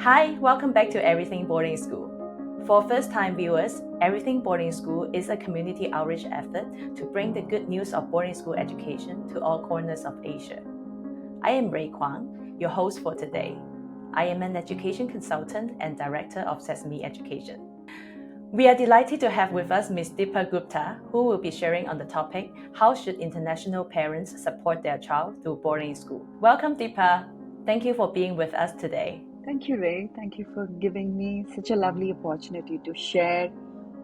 Hi, welcome back to Everything Boarding School. For first-time viewers, Everything Boarding School is a community outreach effort to bring the good news of boarding school education to all corners of Asia. I am Ray Kwang, your host for today. I am an education consultant and director of Sesame Education. We are delighted to have with us Ms. Deepa Gupta, who will be sharing on the topic, how should international parents support their child through boarding school? Welcome, Deepa. Thank you for being with us today. Thank you, Ray. Thank you for giving me such a lovely opportunity to share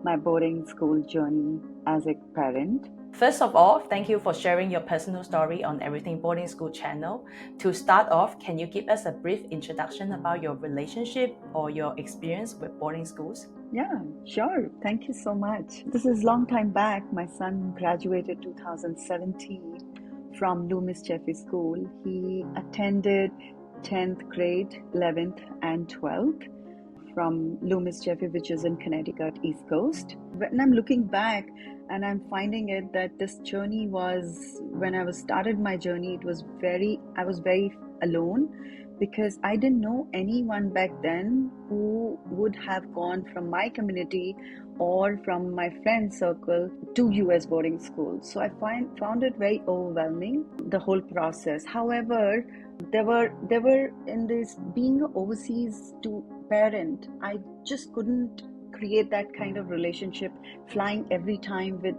my boarding school journey as a parent. First of all, thank you for sharing your personal story on Everything Boarding School channel. To start off, can you give us a brief introduction about your relationship or your experience with boarding schools? Yeah, sure. Thank you so much. This is a long time back. My son graduated 2017 from Loomis Jeffrey School. He attended 10th grade, 11th and 12th from Loomis Jeffrey, which is in Connecticut, East Coast. When I'm looking back and I'm finding it that this journey was, when I started my journey, I was very alone because I didn't know anyone back then who would have gone from my community or from my friend circle to US boarding school. So I found it very overwhelming, the whole process. However, there were in this being overseas to parent, I just couldn't create that kind of relationship, flying every time with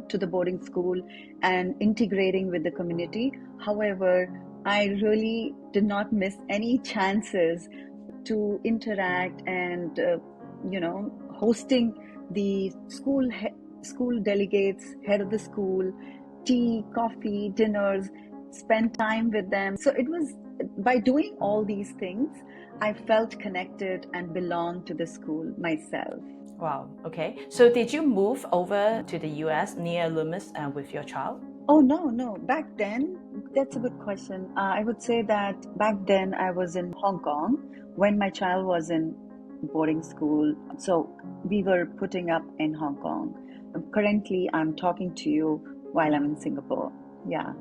to the boarding school and integrating with the community. However, I really did not miss any chances to interact and hosting the school delegates, head of the school, tea, coffee, dinners, spend time with them. So it was by doing all these things, I felt connected and belonged to the school myself. Wow, okay. So did you move over to the US near Loomis with your child? Oh, no. Back then, that's a good question. I would say that back then I was in Hong Kong when my child was in boarding school. So we were putting up in Hong Kong. Currently, I'm talking to you while I'm in Singapore. Yeah.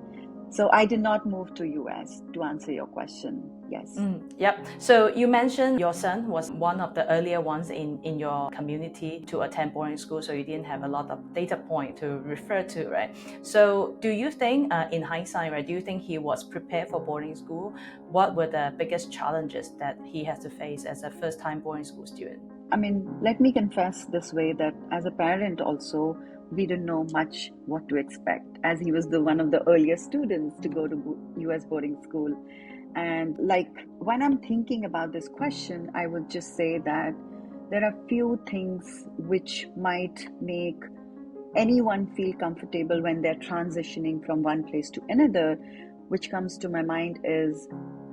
So I did not move to US to answer your question. Yes. Yep. So you mentioned your son was one of the earlier ones in your community to attend boarding school, so you didn't have a lot of data point to refer to, right? So do you think, in hindsight, right, do you think he was prepared for boarding school? What were the biggest challenges that he has to face as a first-time boarding school student? I mean, let me confess this way that as a parent also, we didn't know much what to expect, as he was one of the earliest students to go to US boarding school. And like when I'm thinking about this question, I would just say that there are few things which might make anyone feel comfortable when they're transitioning from one place to another. Which comes to my mind is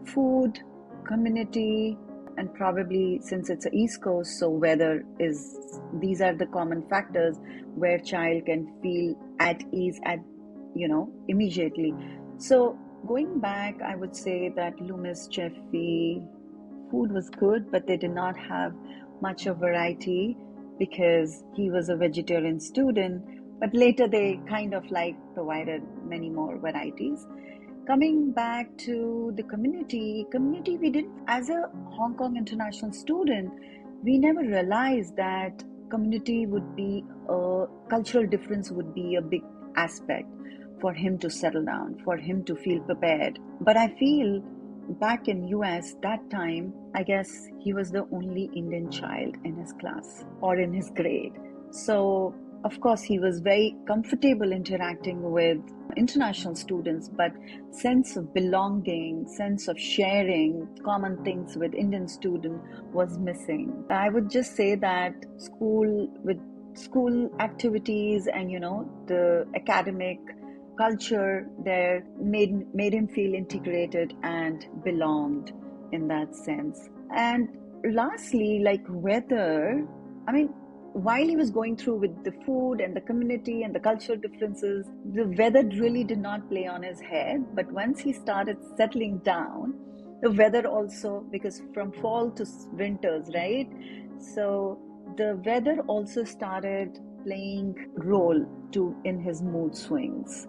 food, community, and probably since it's a East Coast, so weather is, these are the common factors where child can feel at ease immediately. So going back, I would say that Loomis Jeffrey food was good, but they did not have much of variety because he was a vegetarian student. But later they kind of provided many more varieties. Coming back to the community, we didn't, as a Hong Kong international student, we never realized that community would be cultural difference would be a big aspect for him to settle down, for him to feel prepared. But I feel back in US that time, I guess he was the only Indian child in his class or in his grade. So of course he was very comfortable interacting with international students, but sense of belonging, sense of sharing common things with Indian student was missing. I would just say that school activities and the academic culture there made him feel integrated and belonged in that sense. And lastly, like weather, I mean, while he was going through with the food and the community and the cultural differences, the weather really did not play on his head. But once he started settling down, the weather also, because from fall to winters, right? So the weather also started playing role in his mood swings.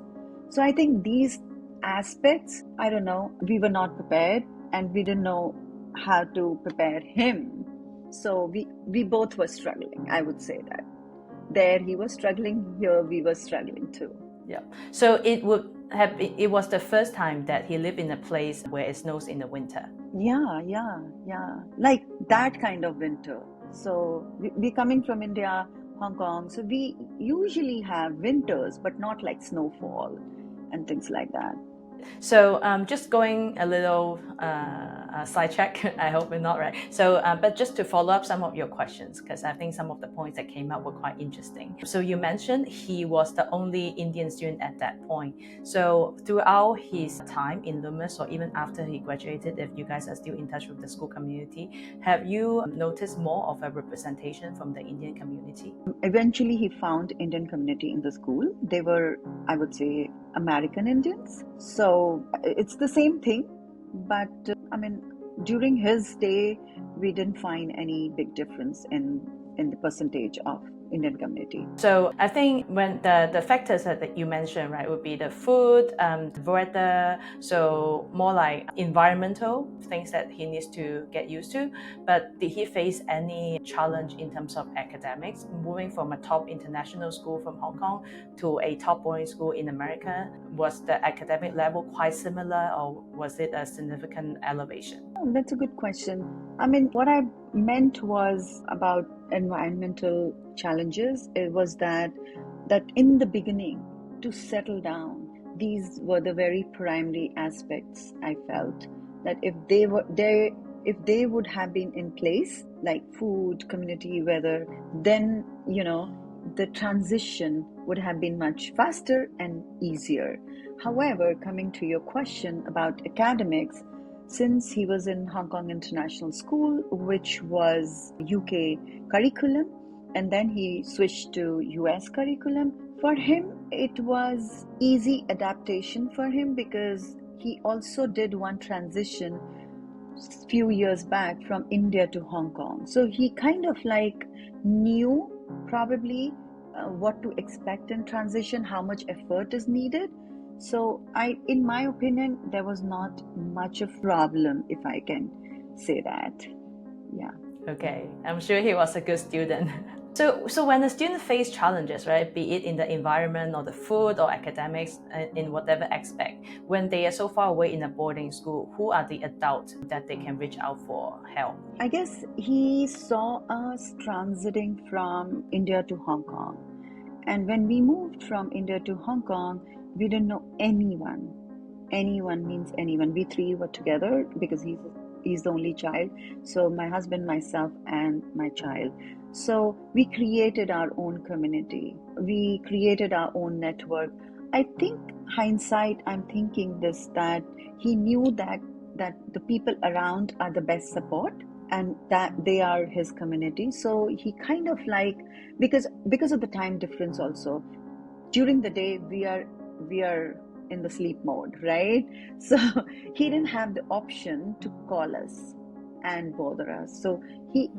So I think these aspects, I don't know, we were not prepared and we didn't know how to prepare him. So we both were struggling, I would say that. There he was struggling, here we were struggling too. Yeah. So it was the first time that he lived in a place where it snows in the winter. Yeah. Like that kind of winter. So we coming from India, Hong Kong. So we usually have winters, but not like snowfall and things like that. So just going a little sidetrack, I hope we're not, right? So, but just to follow up some of your questions, because I think some of the points that came up were quite interesting. So you mentioned he was the only Indian student at that point. So throughout his time in Loomis, or even after he graduated, if you guys are still in touch with the school community, have you noticed more of a representation from the Indian community? Eventually, he found Indian community in the school. They were, I would say, American Indians. So it's the same thing, but I mean, during his day, we didn't find any big difference in the percentage of Indian community. So I think when the factors that you mentioned, right, would be the food, the weather, so more like environmental things that he needs to get used to. But did he face any challenge in terms of academics, moving from a top international school from Hong Kong to a top boarding school in America? Was the academic level quite similar, or was it a significant elevation? Oh, that's a good question. I mean, what I meant was about environmental challenges. It was that in the beginning, to settle down, these were the very primary aspects. I felt that if they would have been in place, like food, community, weather, then the transition would have been much faster and easier. However, coming to your question about academics, since he was in Hong Kong International School, which was UK curriculum, and then he switched to US curriculum, for him it was easy adaptation for him, because he also did one transition few years back from India to Hong Kong. So he kind of like knew probably what to expect in transition, how much effort is needed. So in my opinion, there was not much of problem, if I can say that. Yeah. Okay, I'm sure he was a good student. So when a student face challenges, right, be it in the environment or the food or academics, in whatever aspect, when they are so far away in a boarding school, who are the adults that they can reach out for help? I guess he saw us transiting from India to Hong Kong. And when we moved from India to Hong Kong, we didn't know anyone. Anyone means anyone. We three were together because he's the only child. So my husband, myself, and my child. So we created our own community. We created our own network. I think hindsight, I'm thinking this, that he knew that the people around are the best support, and that they are his community. So he kind of like, because of the time difference also, during the day we are in the sleep mode, right? So he didn't have the option to call us and bother us. So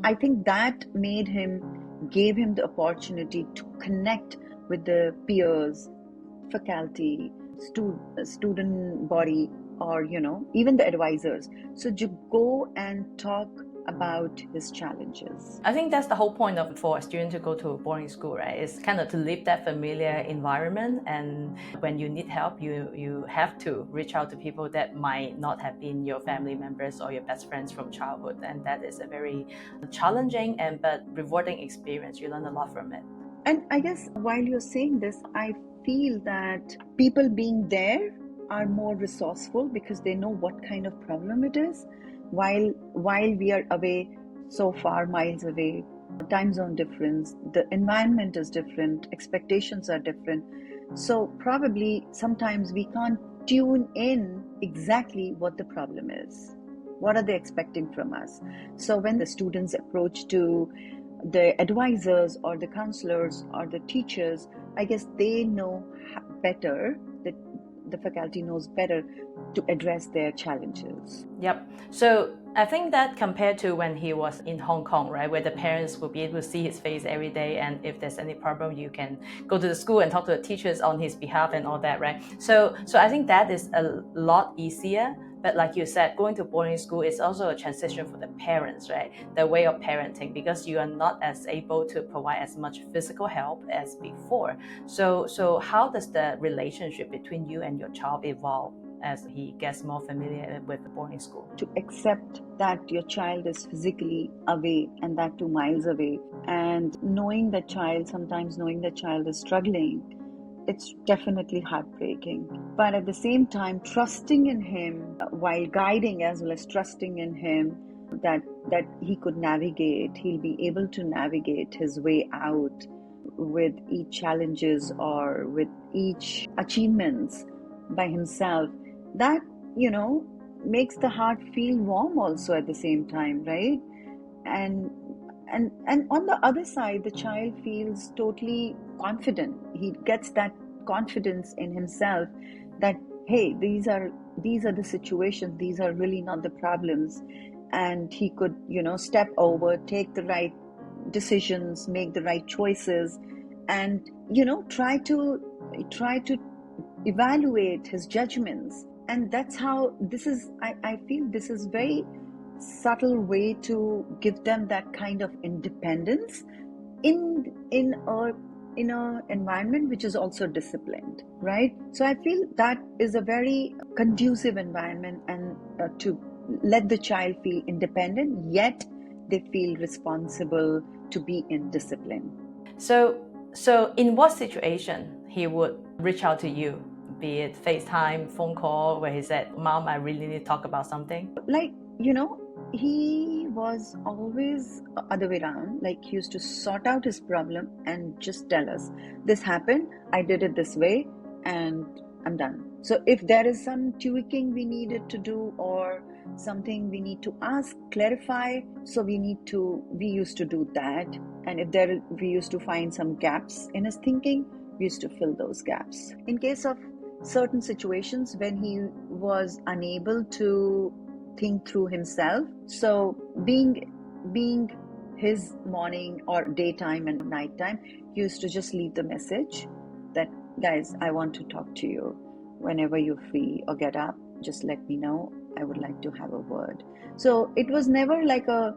I think that gave him the opportunity to connect with the peers, faculty, student body, or even the advisors, so to go and talk about his challenges. I think that's the whole point for a student to go to a boarding school, right? It's kind of to live that familiar environment, and when you need help, you have to reach out to people that might not have been your family members or your best friends from childhood, and that is a very challenging but rewarding experience. You learn a lot from it. And I guess while you're saying this, I feel that people being there are more resourceful because they know what kind of problem it is. While we are away, so far miles away, time zone difference, the environment is different, expectations are different. So probably sometimes we can't tune in exactly what the problem is. What are they expecting from us? So when the students approach to the advisors or the counselors or the teachers, I guess they know better, that the faculty knows better to address their challenges. Yep. So I think that compared to when he was in Hong Kong, right, where the parents will be able to see his face every day, and if there's any problem, you can go to the school and talk to the teachers on his behalf and all that, right? So I think that is a lot easier But like you said, going to boarding school is also a transition for the parents, right? The way of parenting, because you are not as able to provide as much physical help as before. So how does the relationship between you and your child evolve as he gets more familiar with the boarding school? To accept that your child is physically away, and that 2 miles away, and sometimes knowing the child is struggling, it's definitely heartbreaking. But at the same time, trusting in him while guiding, as well as trusting in him that he could navigate, he'll be able to navigate his way out with each challenges or with each achievements by himself. That, makes the heart feel warm also at the same time, right? And and on the other side, the child feels totally confident. He gets that confidence in himself that, hey, these are the situations, these are really not the problems, and he could, step over, take the right decisions, make the right choices, and try to evaluate his judgments. And that's how I feel this is very subtle way to give them that kind of independence in a environment which is also disciplined, right? So I feel that is a very conducive environment, and to let the child feel independent, yet they feel responsible to be in discipline. So in what situation he would reach out to you, be it FaceTime, phone call, where he said, "Mom, I really need to talk about something"? Like, he was always other way around. Like, he used to sort out his problem and just tell us, this happened, I did it this way, and I'm done. So if there is some tweaking we needed to do, or something we need to ask, clarify, so we used to do that. And if we used to find some gaps in his thinking, we used to fill those gaps. In case of certain situations when he was unable to think through himself, so being his morning or daytime and nighttime, he used to just leave the message that, guys, I want to talk to you. Whenever you're free or get up, just let me know. I would like to have a word. So it was never like a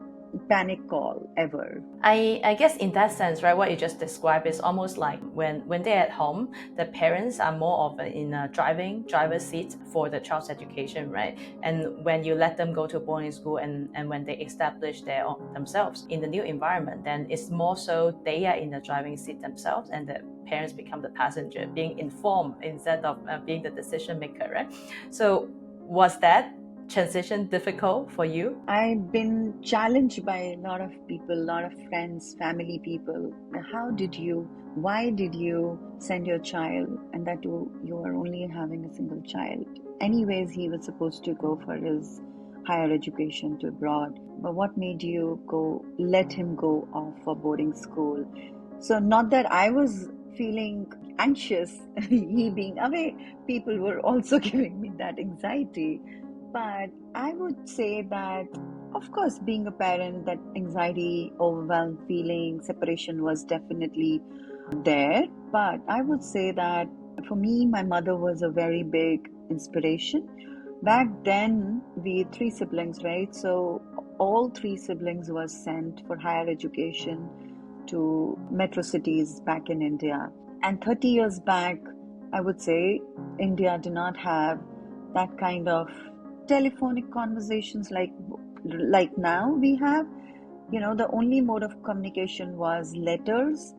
panic call ever. I guess in that sense, right, what you just described is almost like when they're at home, the parents are more of in a driver's seat for the child's education, right? And when you let them go to boarding school, and when they establish themselves in the new environment, then it's more so they are in the driving seat themselves, and the parents become the passenger, being informed instead of being the decision maker, right? So was that transition difficult for you? I've been challenged by a lot of people, a lot of friends, family people. Why did you send your child, and that you are only having a single child? Anyways, he was supposed to go for his higher education to abroad. But what made you let him go off for boarding school? So not that I was feeling anxious, he being away, people were also giving me that anxiety. But I would say that, of course, being a parent, that anxiety, overwhelmed feeling, separation was definitely there. But I would say that for me, my mother was a very big inspiration. Back then, we had 3 siblings, right? So all 3 siblings were sent for higher education to metro cities back in India. And 30 years back, I would say India did not have that kind of telephonic conversations like now we have. The only mode of communication was letters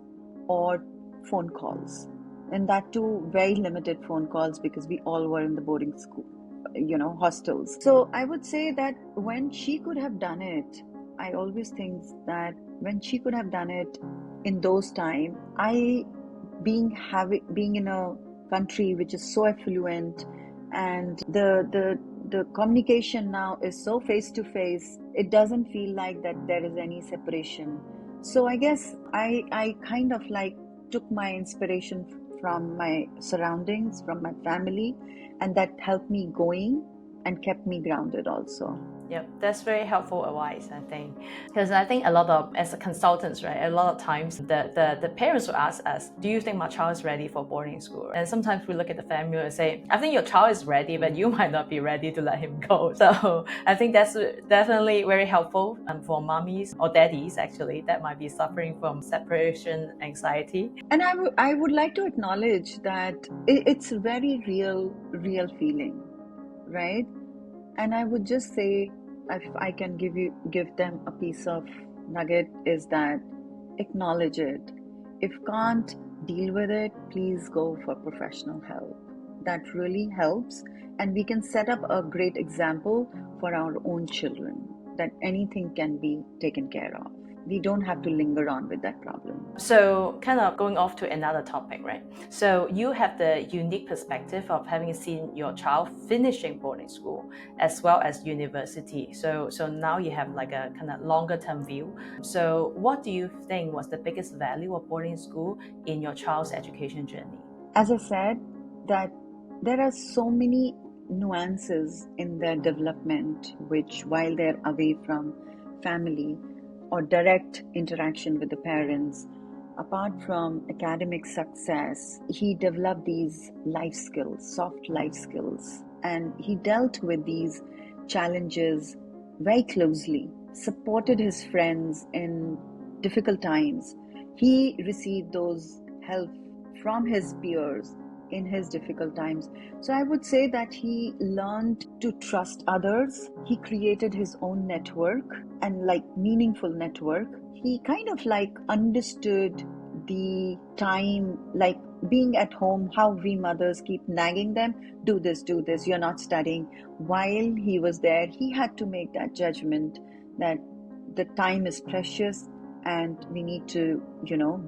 or phone calls, and that too very limited phone calls, because we all were in the boarding school, hostels. So I would say that when she could have done it, I always think that when she could have done it in those times, being in a country which is so affluent, and the communication now is so face to face, it doesn't feel like that there is any separation. So I guess I kind of like took my inspiration from my surroundings, from my family, and that helped me going and kept me grounded also. Yep, that's very helpful advice, I think. Because I think a lot of, as a consultants, right, a lot of times the parents will ask us, do you think my child is ready for boarding school? And sometimes we look at the family and say, I think your child is ready, but you might not be ready to let him go. So I think that's definitely very helpful for mommies or daddies, actually, that might be suffering from separation anxiety. And I would like to acknowledge that it's a very real feeling, right? And I would just say, if I can give them a piece of nugget, is that acknowledge it. If can't deal with it, please go for professional help. That really helps, and we can set up a great example for our own children that anything can be taken care of. We don't have to linger on with that problem. So, kind of going off to another topic, right? So, you have the unique perspective of having seen your child finishing boarding school as well as university. So now you have like a kind of longer term view. So, what do you think was the biggest value of boarding school in your child's education journey? As I said, that there are so many nuances in their development, which while they're away from family or direct interaction with the parents, apart from academic success, he developed these life skills, soft life skills, and he dealt with these challenges very closely, supported his friends in difficult times. He received those help from his peers in his difficult times. So I would say that he learned to trust others. He created his own network, and like meaningful network. He kind of like understood the time, like being at home, how we mothers keep nagging them, do this, you're not studying. While he was there, he had to make that judgment that the time is precious and we need to,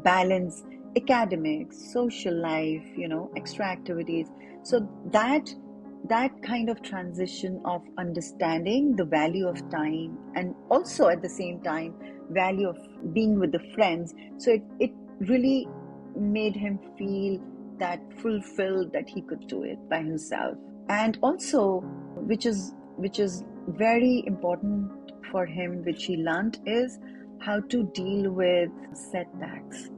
balance academics, social life, extra activities. So that kind of transition of understanding the value of time, and also at the same time value of being with the friends, so it really made him feel that fulfilled, that he could do it by himself. And also, which is very important for him, which he learned, is how to deal with setbacks.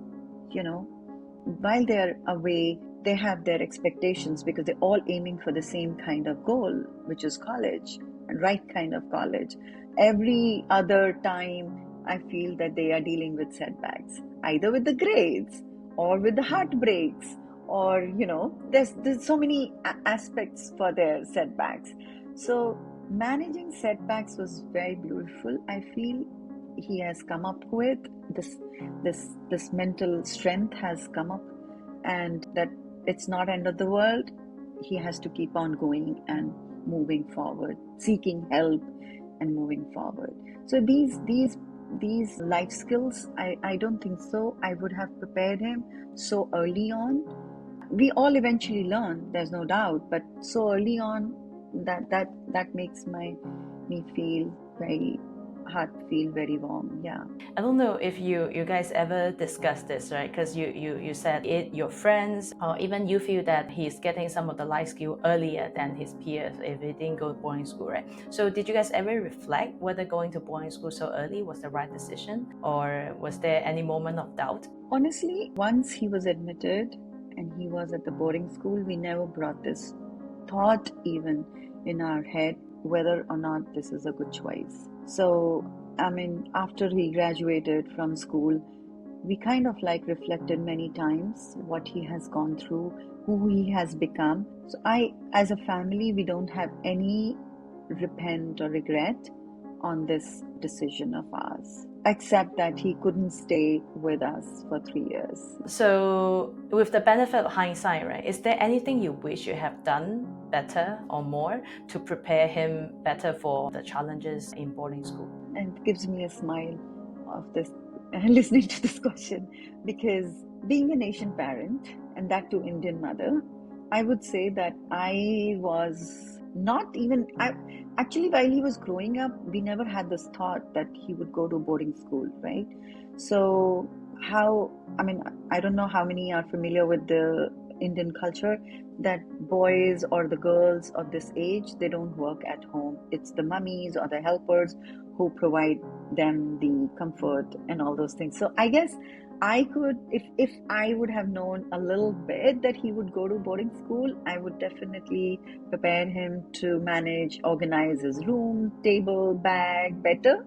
While they're away, they have their expectations because they're all aiming for the same kind of goal, which is college, and right kind of college. Every other time, I feel that they are dealing with setbacks, either with the grades or with the heartbreaks, or there's so many aspects for their setbacks. So managing setbacks was very beautiful. I feel he has come up with this mental strength has come up, and that it's not end of the world. He has to keep on going and moving forward, seeking help and moving forward. So these life skills, I don't think so I would have prepared him so early on. We all eventually learn, there's no doubt, but so early on, that makes me feel very heart feel very warm. Yeah. I don't know if you guys ever discussed this, right? Because you said it, your friends, or even you feel that he's getting some of the life skill earlier than his peers if he didn't go to boarding school, right? So did you guys ever reflect whether going to boarding school so early was the right decision, or was there any moment of doubt? Honestly, once he was admitted and he was at the boarding school, we never brought this thought even in our head whether or not this is a good choice. So, after he graduated from school, we kind of like reflected many times what he has gone through, who he has become. So as a family, we don't have any repent or regret on this decision of ours, except that he couldn't stay with us for 3 years. So, with the benefit of hindsight, right, is there anything you wish you have done better or more to prepare him better for the challenges in boarding school? And it gives me a smile of this listening to this question, because being an Asian parent, and that too Indian mother, I would say that I was not even, actually while he was growing up, we never had this thought that he would go to boarding school, right? So I don't know how many are familiar with the Indian culture that boys or the girls of this age, they don't work at home. It's the mummies or the helpers who provide them the comfort and all those things. So I guess I could, if I would have known a little bit that he would go to boarding school, I would definitely prepare him to manage, organize his room, table, bag better.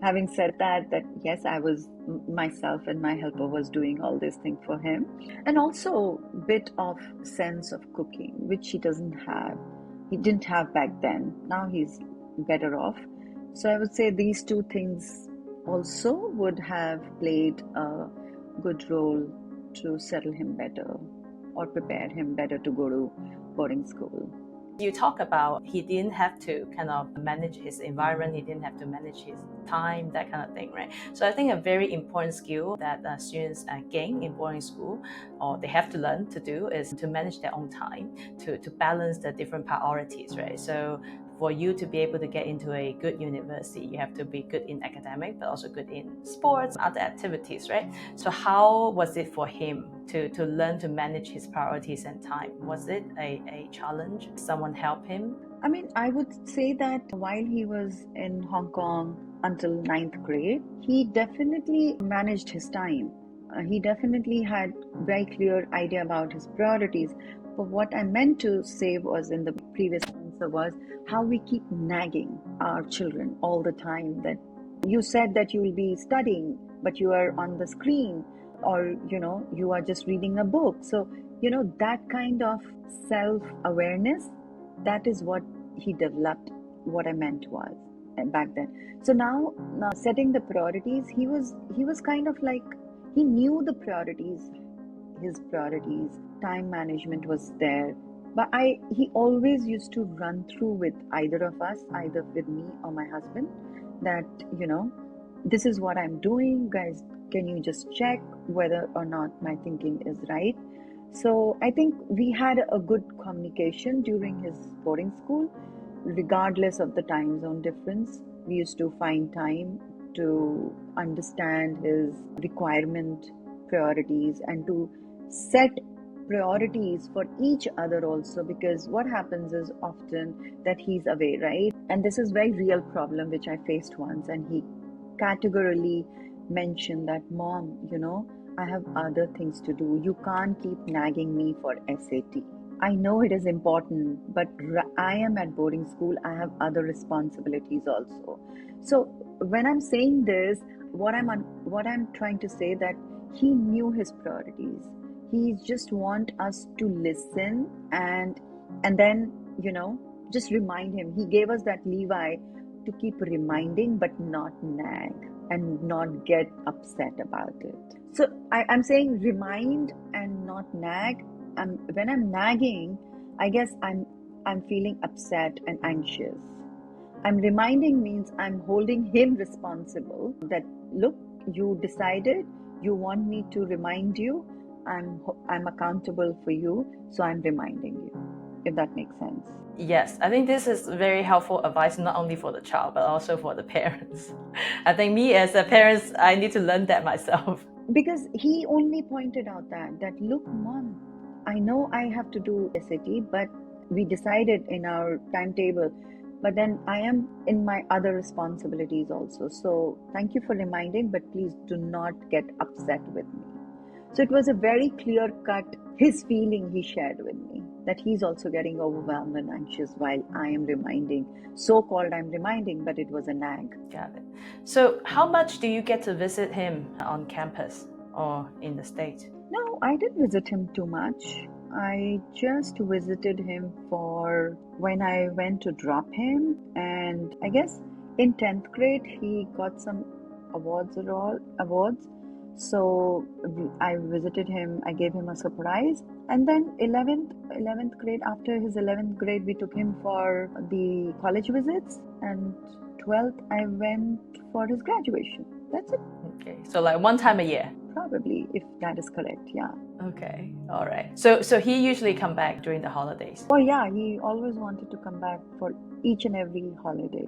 Having said that yes, I was myself and my helper was doing all these things for him, and also bit of sense of cooking, which he didn't have back then. Now he's better off. So I would say these two things also would have played a good role to settle him better or prepare him better to go to boarding school. You talk about he didn't have to kind of manage his environment, he didn't have to manage his time, that kind of thing, right? So I think a very important skill that students gain in boarding school, or they have to learn to do, is to manage their own time, to balance the different priorities, right? So for you to be able to get into a good university, you have to be good in academic, but also good in sports, other activities, right? So how was it for him to learn to manage his priorities and time? Was it a challenge? Someone help him? I mean, I would say that while he was in Hong Kong until 9th grade, he definitely managed his time. He definitely had very clear idea about his priorities. But what I meant to say was in the previous answer was how we keep nagging our children all the time, that you said that you will be studying, but you are on the screen, or you are just reading a book. So that kind of self-awareness, that is what he developed. What I meant was back then. So now setting the priorities, he was kind of like, he knew the priorities, his priorities. Time management was there, but he always used to run through with either of us, either with me or my husband, that this is what I'm doing, guys, can you just check whether or not my thinking is right? So I think we had a good communication during his boarding school. Regardless of the time zone difference, we used to find time to understand his requirement, priorities, and to set priorities for each other also, because what happens is often that he's away, right? And this is very real problem which I faced once, and he categorically mentioned that, Mom, I have other things to do. You can't keep nagging me for SAT. I know it is important, but I am at boarding school. I have other responsibilities also. So when I'm saying this, what I'm trying to say, that he knew his priorities. He just want us to listen and then just remind him. He gave us that leeway to keep reminding, but not nag and not get upset about it. So I'm saying remind and not nag. When I'm nagging, I guess I'm feeling upset and anxious. I'm reminding means I'm holding him responsible, that look, you decided you want me to remind you. I'm accountable for you, so I'm reminding you, if that makes sense. Yes, I think this is very helpful advice, not only for the child, but also for the parents. I think me as a parent, I need to learn that myself. Because he only pointed out that look, Mom, I know I have to do SAT, but we decided in our timetable, but then I am in my other responsibilities also. So thank you for reminding, but please do not get upset with me. So it was a very clear cut, his feeling he shared with me, that he's also getting overwhelmed and anxious while I am reminding. So-called I'm reminding, but it was a nag. Got it. So how much do you get to visit him on campus or in the States? No, I didn't visit him too much. I just visited him for when I went to drop him, and I guess in 10th grade he got some awards. So I visited him, I gave him a surprise. And then 11th grade, after his 11th grade, we took him for the college visits. And 12th, I went for his graduation. That's it. Okay, so like one time a year? Probably, if that is correct, yeah. Okay, all right. So he usually come back during the holidays? Oh yeah, he always wanted to come back for each and every holiday.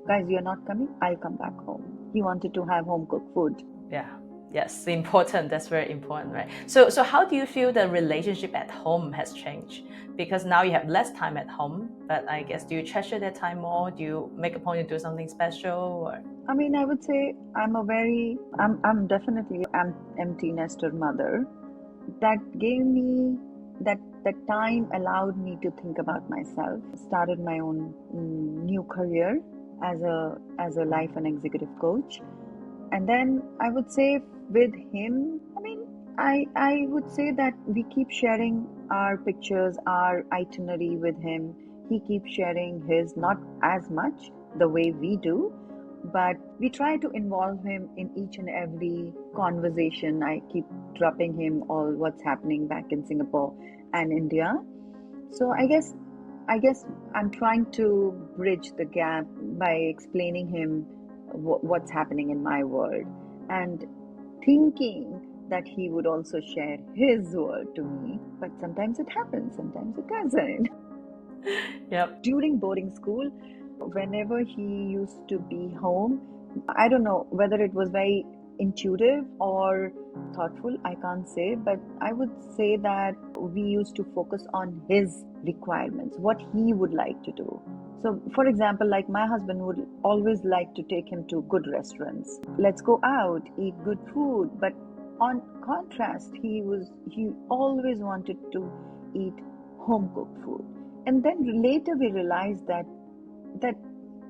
Guys, you're not coming? I'll come back home. He wanted to have home cooked food. Yeah. Yes, important. That's very important, right? So how do you feel the relationship at home has changed? Because now you have less time at home, but I guess do you treasure that time more? Do you make a point to do something special? Or I mean, I would say I'm definitely an empty nester mother. That gave me that time allowed me to think about myself. Started my own new career as a life and executive coach. And then I would say with him, I mean, I would say that we keep sharing our pictures, our itinerary with him. He keeps sharing his, not as much the way we do, but we try to involve him in each and every conversation. I keep dropping him all what's happening back in Singapore and India. So I guess I'm trying to bridge the gap by explaining him what's happening in my world and thinking that he would also share his world to me. But sometimes it happens, sometimes it doesn't. yep. During boarding school, whenever he used to be home, I don't know whether it was very intuitive or thoughtful, I can't say, but I would say that we used to focus on his requirements, what he would like to do. So, for example, like my husband would always like to take him to good restaurants. Let's go out, eat good food. But on contrast, he always wanted to eat home cooked food. And then later we realized that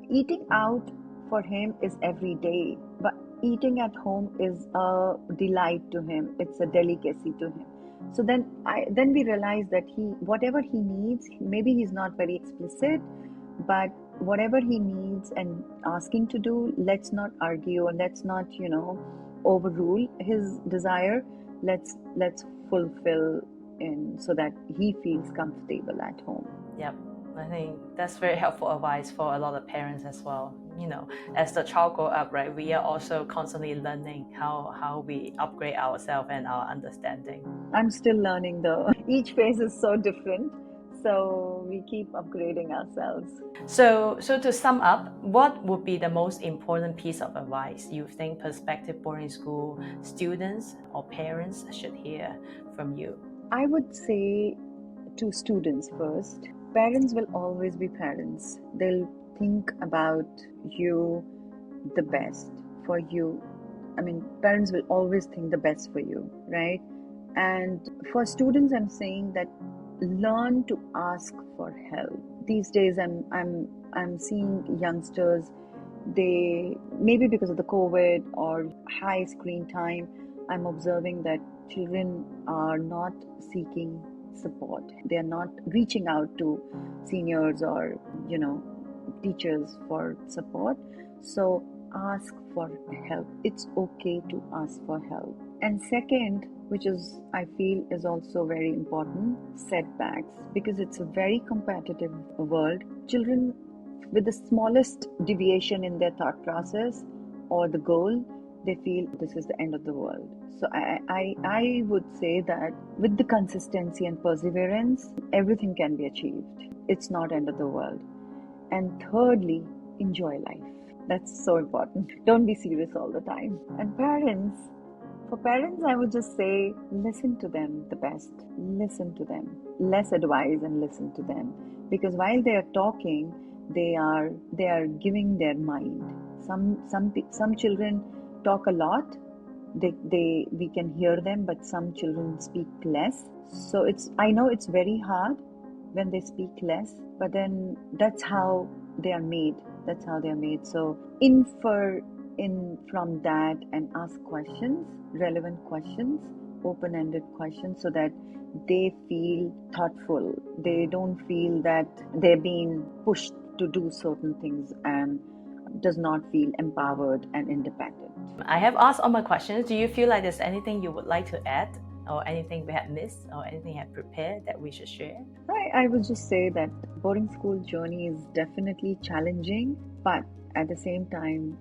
eating out for him is every day, but eating at home is a delight to him. It's a delicacy to him. So then we realized that whatever he needs, maybe he's not very explicit, but whatever he needs and asking to do, let's not argue, or let's not overrule his desire. Let's fulfill in so that he feels comfortable at home. Yep. I think that's very helpful advice for a lot of parents as well. As the child grow up, right, we are also constantly learning how we upgrade ourselves and our understanding. I'm still learning though. Each phase is so different, so we keep upgrading ourselves. So to sum up, what would be the most important piece of advice you think prospective boarding school students or parents should hear from you? I would say to students first, parents will always be parents. They'll think about you the best for you. I mean, parents will always think the best for you, right? And for students, I'm saying that learn to ask for help. These days, I'm seeing youngsters. They maybe because of the COVID or high screen time, I'm observing that children are not seeking support. They are not reaching out to seniors or teachers for support. So ask for help. It's okay to ask for help. And second, which is I feel is also very important, setbacks, because it's a very competitive world. Children with the smallest deviation in their thought process or the goal, they feel this is the end of the world. So I would say that with the consistency and perseverance, everything can be achieved. It's not end of the world. And thirdly, enjoy life. That's so important. Don't be serious all the time. And for parents, I would just say, listen to them the best. Listen to them. Less advice and listen to them. Because while they are talking, they are giving their mind. Some children talk a lot. We can hear them, but some children speak less. So I know it's very hard when they speak less, but then that's how they are made. That's how they are made. So infer in from that and ask questions, relevant questions, open-ended questions, so that they feel thoughtful. They don't feel that they're being pushed to do certain things and does not feel empowered and independent. I have asked all my questions. Do you feel like there's anything you would like to add, or anything we have missed, or anything you have prepared that we should share? I would just say that boarding school journey is definitely challenging, but at the same time,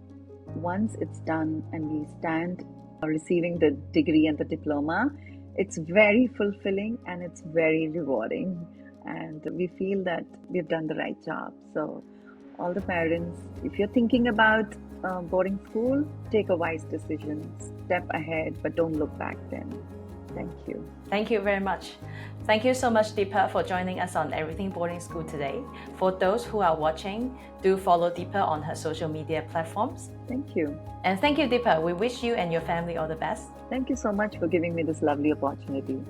once it's done and we stand receiving the degree and the diploma, it's very fulfilling and it's very rewarding. And we feel that we've done the right job. So All the parents, if you're thinking about boarding school, take a wise decision. Step ahead, but don't look back then. Thank you. Thank you very much. Thank you so much, Deepa, for joining us on Everything Boarding School today. For those who are watching, do follow Deepa on her social media platforms. Thank you. And thank you, Deepa. We wish you and your family all the best. Thank you so much for giving me this lovely opportunity.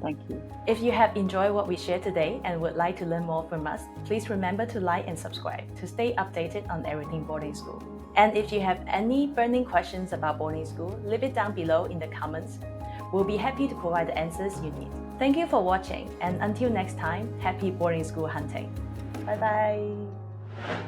Thank you. If you have enjoyed what we shared today and would like to learn more from us, please remember to like and subscribe to stay updated on Everything Boarding School. And if you have any burning questions about boarding school, leave it down below in the comments. We'll be happy to provide the answers you need. Thank you for watching, and until next time, happy boarding school hunting. Bye bye.